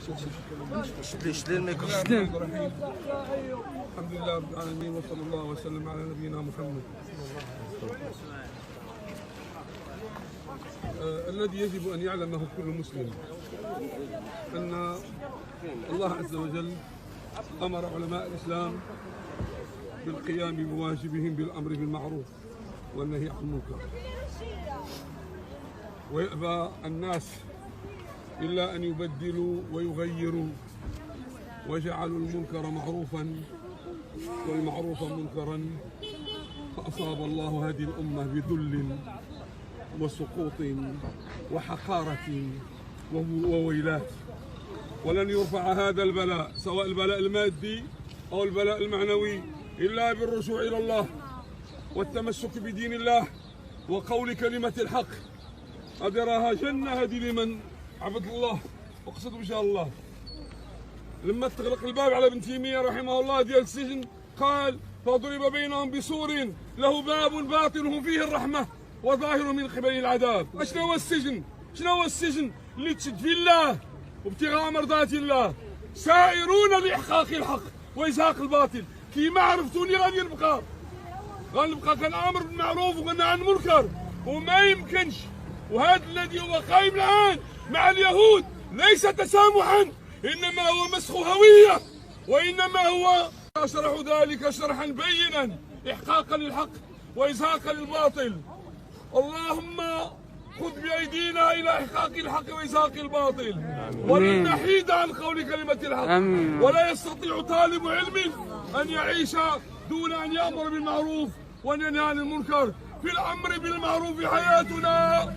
شد لي الميكرو. الحمد لله رب العالمين وصلى الله وسلم على نبينا محمد. الذي يجب أن يعلمه كل مسلم أن الله عز وجل أمر علماء الإسلام بالقيام بواجبهم بالأمر بالمعروف والنهي عن المنكر، ويأبى الناس إلا أن يبدلوا ويغيروا وجعلوا المنكر معروفا والمعروف منكرا، فأصاب الله هذه الأمة بذل وسقوط وحقارة وويلات. ولن يرفع هذا البلاء سواء البلاء المادي أو البلاء المعنوي إلا بالرجوع إلى الله والتمسك بدين الله وقول كلمة الحق. هذه راها جنة هذه لمن عبد الله وقصد وجه الله. لما تغلق الباب على ابن تيمية رحمه الله ديال السجن قال: فضرب بينهم بسور له باب باطنه فيه الرحمة وظاهر من قبل العذاب. شنو هو السجن؟ شنو هو السجن؟ اللي تشد في الله وابتغاء مرضات الله، سائرون لإحقاق الحق وإزهاق الباطل. كيما عرفتوني غادي نبقى كنأمر بالمعروف وكنهى عن المنكر، وما يمكنش. وهذا الذي هو قائم الآن مع اليهود ليس تسامحا، إنما هو مسخ هوية، وإنما هو أشرح ذلك شرحا بينا إحقاقا للحق وإزهاقا للباطل. اللهم خذ بأيدينا إلى إحقاق الحق وإزهاق الباطل، ولن نحيد عن قول كلمة الحق. ولا يستطيع طالب علم أن يعيش دون أن يأمر بالمعروف وأن ينهى عن المنكر. في الأمر بالمعروف حياتنا